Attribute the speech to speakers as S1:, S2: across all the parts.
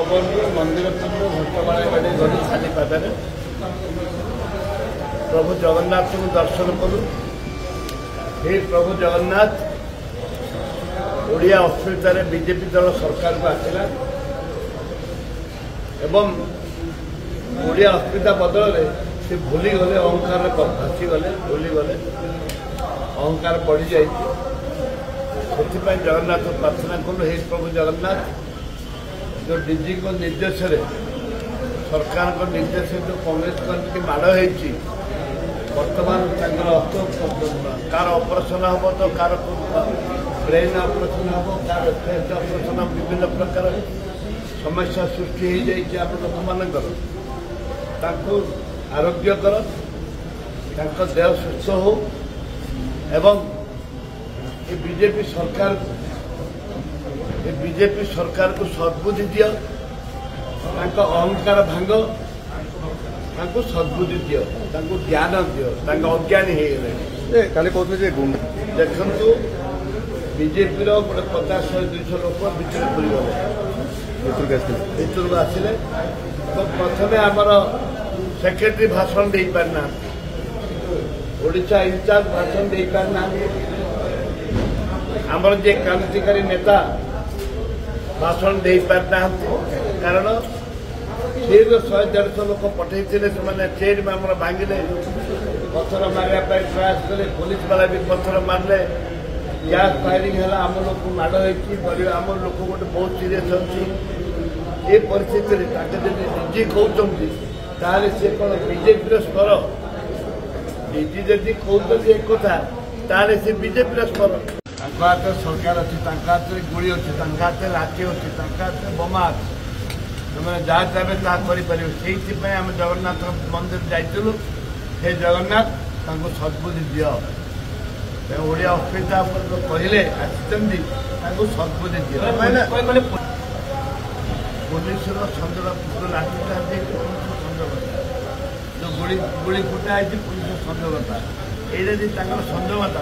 S1: पवन मंदिर घंटमाड़ी गली खाली पादे प्रभु जगन्नाथ को दर्शन कलु। हे प्रभु जगन्नाथ ओडिया अस्मितार बीजेपी दल सरकार को आसला एवं ओडिया अस्मिता बदल से भूली गले अहंकार भासी गले भूली गले अहंकार बढ़ी जाए। से जगन्नाथ प्रार्थना कलु हे प्रभु जगन्नाथ जो डीजी को निर्देश सरकार को निर्देश जो कांग्रेस को माड़ हो बर्तमान कार ऑपरेशन हम तो कार ब्रेन ऑपरेशन हम कार फेस ऑपरेशन विभिन्न प्रकार समस्या सृष्टि हो जाए आप लोक मान आरोग्यकर देह सुस्थ हो एवं ये बीजेपी सरकार को सद्बुद्धि दियो अहंकार भांग सद्बुद्धि दियो ज्ञान दियो अज्ञानी हो गए। देखु बीजेपी गोटे 50-200 लोक भितर को आसिले तो प्रथम आमर सेक्रेटरी भाषण दे पारना ओडिशा इंचार्ज भाषण दे पारना आमर जे क्रांतिकारी नेता भाषण दे पारना कारण चेन 100-150 लोक पठे चेन में भांगिले पत्थर मारे प्रयास कले पुलिस वाला भी पत्थर मारे गैस फायरिंग है आम लोग माड़ आम लोक गोटे बहुत सीरीयस अच्छी ये परिस्थिति डीजी कहते सी कौन बीजेपी स्तर डीजी जदि कहते एक कथा सी बीजेपी स्तर हाथ सरकार अच्छी हाथ में गुड़ी अच्छी हाथ में लाठी अच्छी हाथ में बोमा अच्छी तुमने जहाँ चाहे ताकि से आम जगन्नाथ मंदिर जाइलु हे जगन्नाथ सद्बुद्धि दियो ओडिया अस्मिता कहले आसुच्च सद्बुद्धि दियो पुलिस संजोग लाठीटा जो गुड़ी फुटा है पुलिस संजोगता ये संजोगता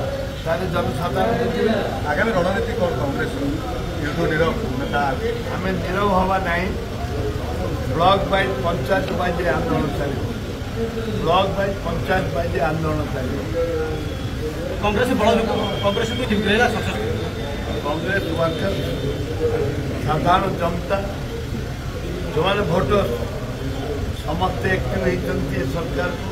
S1: जनसाधारण
S2: आगामी रणनीति कौन कांग्रेस
S1: आम नीरव हवा ना ब्लॉक वाइज पंचायत वाइज आंदोलन चलो ब्लॉक वाइज पंचायत वाइज आंदोलन चलो
S3: कांग्रेस कांग्रेस
S1: कांग्रेस वर्कर साधारण जनता जो मैंने भोटर समस्ते एक्टिव होती सरकार को